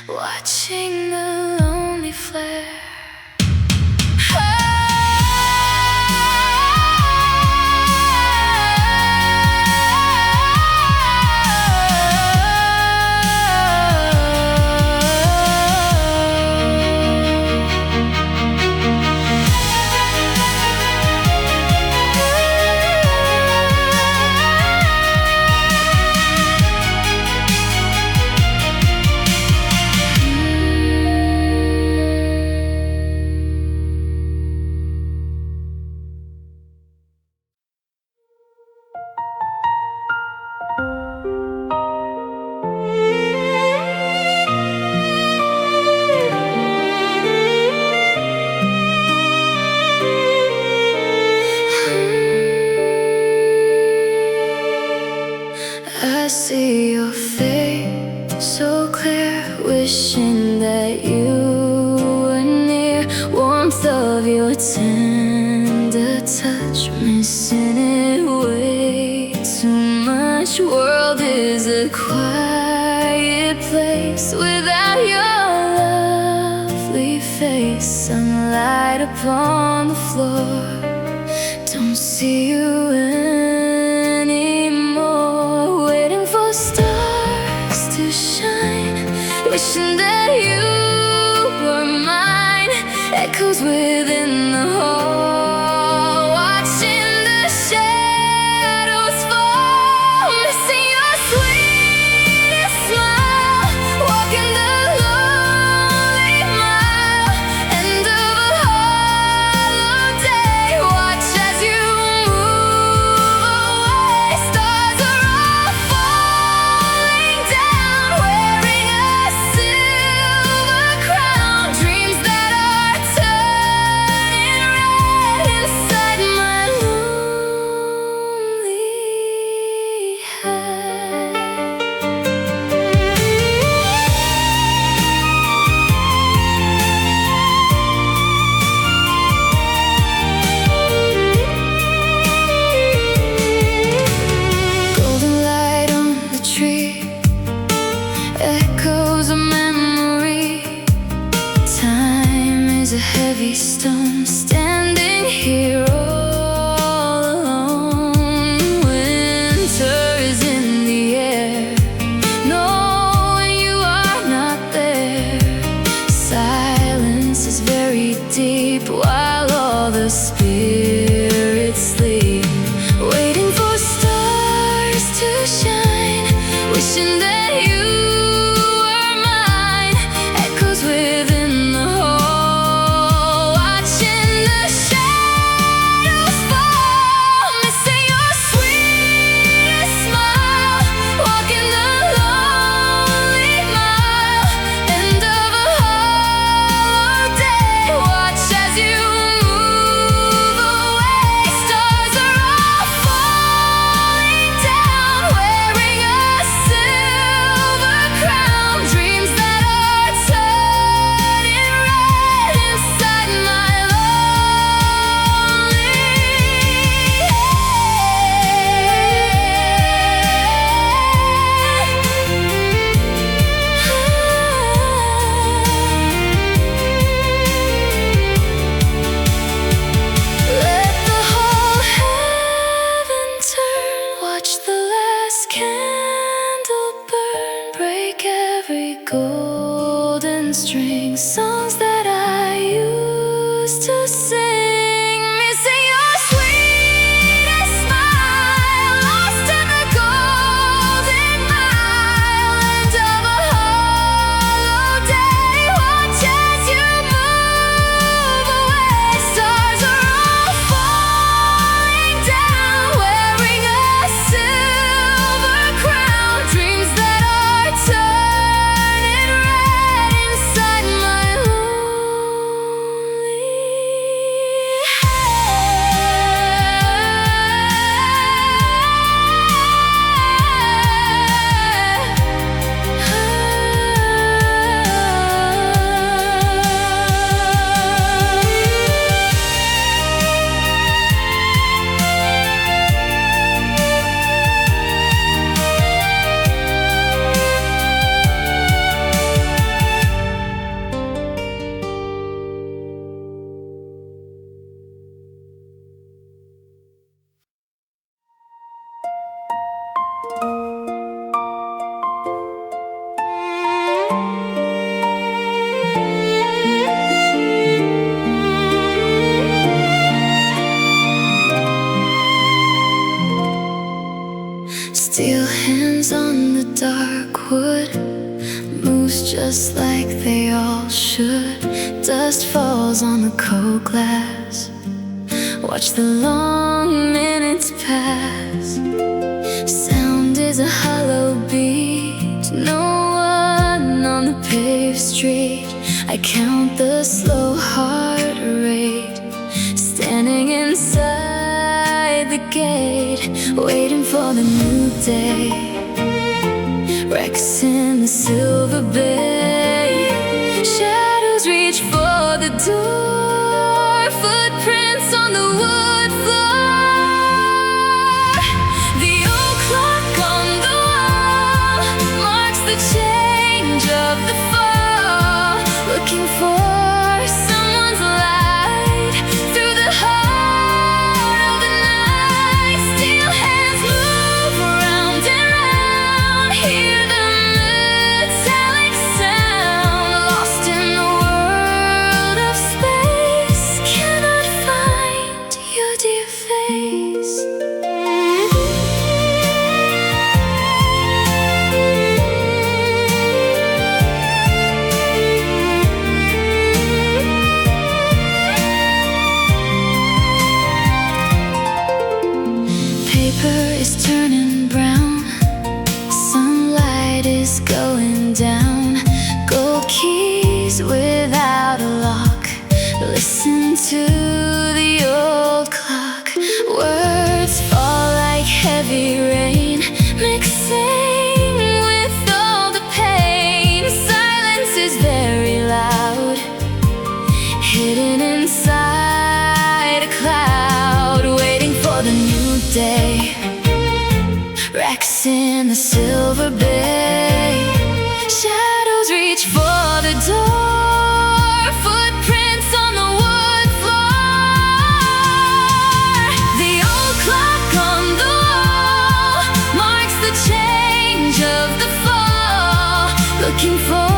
watching the lonely flare. I see your face so clear, wishing that you were near. Warmth of your tender touch, missing it way too much. World is a quiet place without your sunlight upon the floor. Don't see you anymore. Waiting for stars to shine, wishing that you were mine. Echoes within the hall, watching the shadows fall, missing your sweetest smile, walking the lonely mile, end of a hollow day. Watch as you move away. Stars are all falling down, wearing a silver crown. Dreams that are turning red inside my lonely head. Golden light on the tree, echoes of memory. Time is a heavy stone, standing here all alone. Winter is in the air, knowing you are not there. Silence is very deep while all the spirits sleep. Waiting for stars to shine, wishing that you were mine. Echoes within the hall, watching the shadows fall, missing your sweetest smile, walking the lonely mile, end of a hollow day. Watch as you move away. Stars are all falling down, wearing a silver crown. Dreams that are turning red inside my lonely Let the whole heaven turn, watch the last candle burn, break every golden string. Songs that I used to sing, missing your sweetest smile, lost in the golden mile, end of a hollow day. Watch as you move away. Stars are all falling down, wearing a silver crown. Dreams that are turning red inside my lonely Steel hands on the dark wood, moves just like they all should. Dust falls on the cold glass, watch the long minutes pass. Sound is a hollow beat, no one on the paved street. I count the slow heart rate, standing inside the gate, waiting for the new day. Wrecks in the silver bay, shadows reach for the door, footprints on the wood floor. The old clock on the wall marks the change of the fall, looking for someone Listen to the old clock. Words fall like heavy rain, mixing with all the pain. Silence is very loud, hidden inside a cloud, waiting for the new day. Wrecks in the silver bay, shadows reach for the door, footprints on the wood floor. The old clock on the wall marks the change of the fall, looking for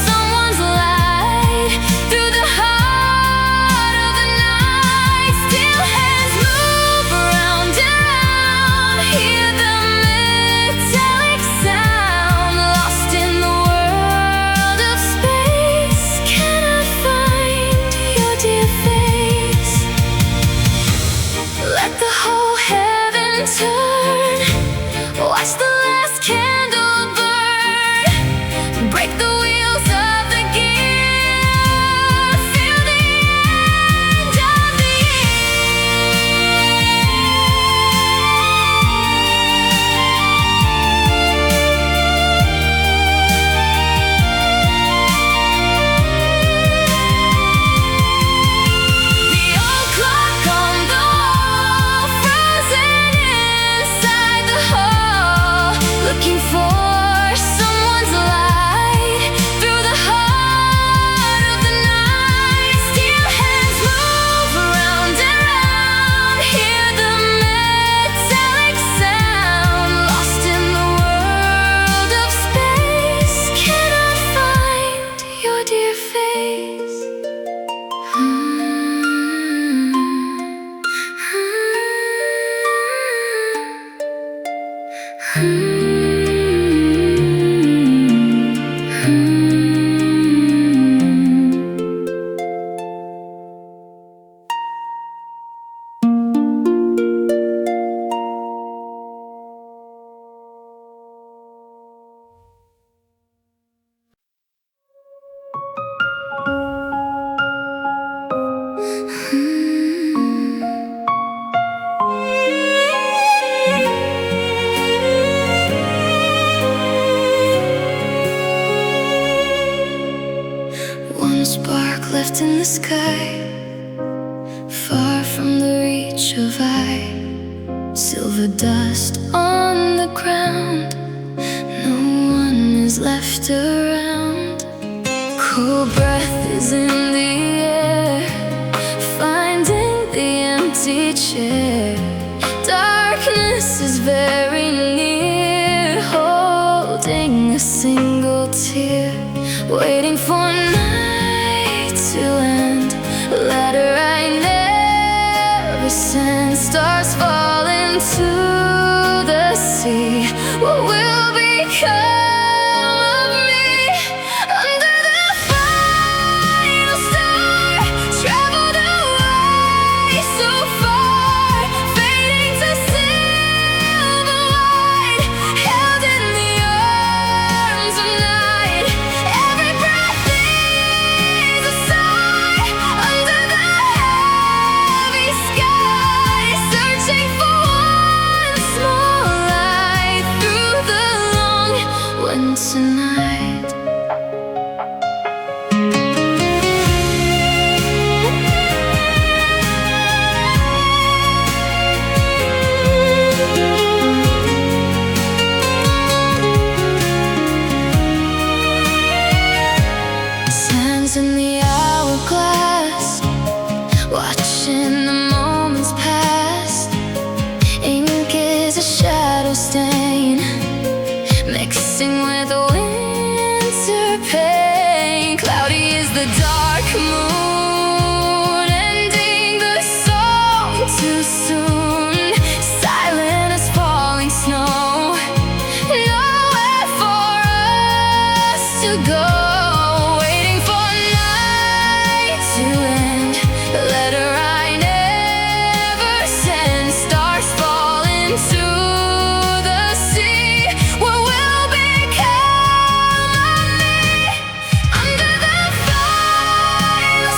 someone's light through the heart of the night. Still hands move around and round, hear the metallic sound. Lost in the world of space, cannot find your dear face. Let the whole heaven turn, watch the last candle burn. Break the wheels of the gear, feel the end of the The old clock on the wall, frozen inside the hall, looking for someone's light through the heart of the night. Still hands move around and round, hear the metallic sound. Lost in the world of space, cannot find your dear face. One spark left in the sky, far from the reach of eye. Silver dust on the ground, no one is left around. Cold breath is in the air, finding the empty chair. Darkness is very near, holding a single tear, waiting for night to end. A letter I never sent, stars fall into the sea. What will become of me under the final star? Traveled away so far, fading to silver light, held in the arms of night. Every breath is a sigh under the heavy sky, searching for one small light through the long winter night. Sands in the hourglass, watching the moments pass. Ink is a shadow stain, mixing with winter pain. Cloudy is the dark moon, ending the song too soon. Silent as falling snow, nowhere for us to go. Waiting for night to end, a letter I never sent. Stars fall into the sea. What will become of me under the final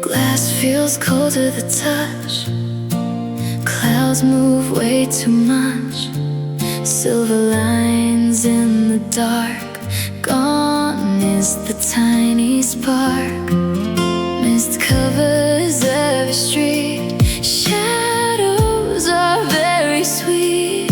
Glass feels cold to the touch. Clouds move way too much. Silver lines in the dark. Gone is the tiny spark. Mist covers every street. Shadows are very sweet.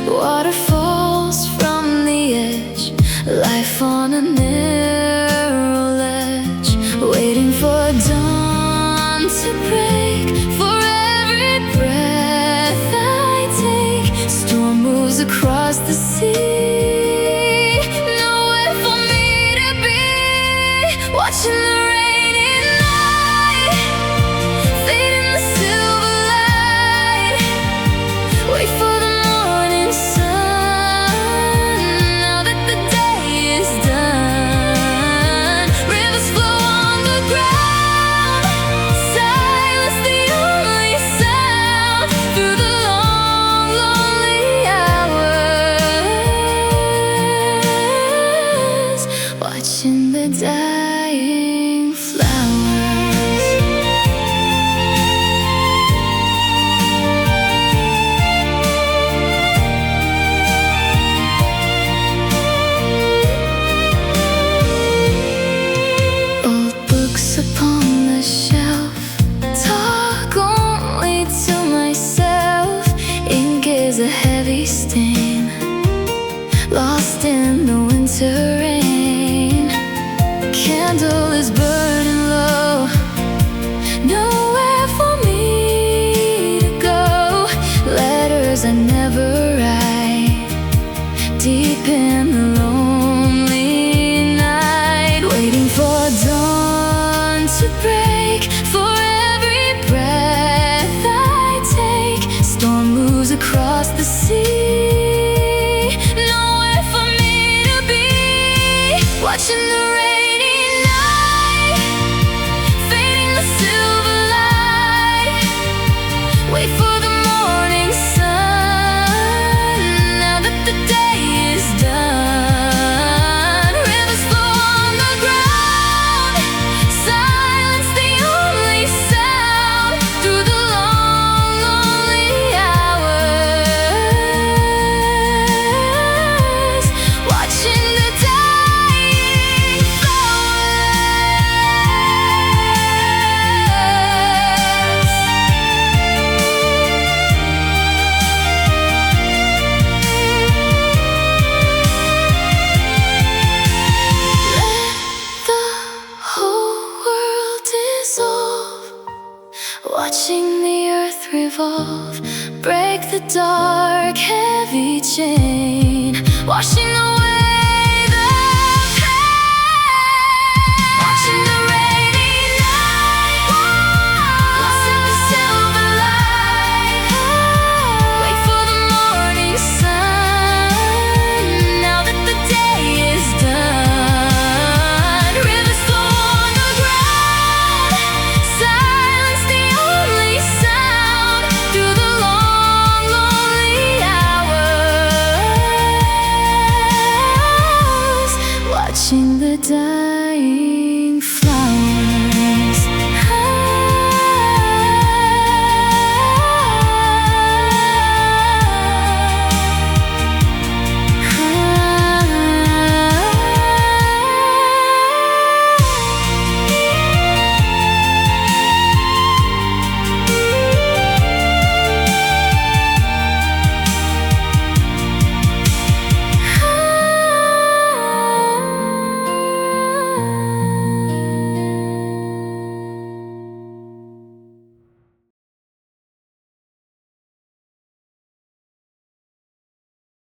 Water falls from the edge. Life on a narrow ledge, waiting for dawn to break. For every breath I take, storm moves across the sea. Nowhere for me to be, watching the rainy night fade in the silver light. Wait for the morning sun, now that the day is done. Rivers flow on the ground, silence the only sound. Through the long, lonely hours, watching the dying flowers. Old books upon the shelf talk only to myself. Ink is a heavy stain, lost in the winter rain. Candle is burning low, nowhere for me to go. Letters I never write, deep in the lonely night, waiting for dawn to break. For every breath I take, storm moves across the sea. Nowhere for me to be, watching the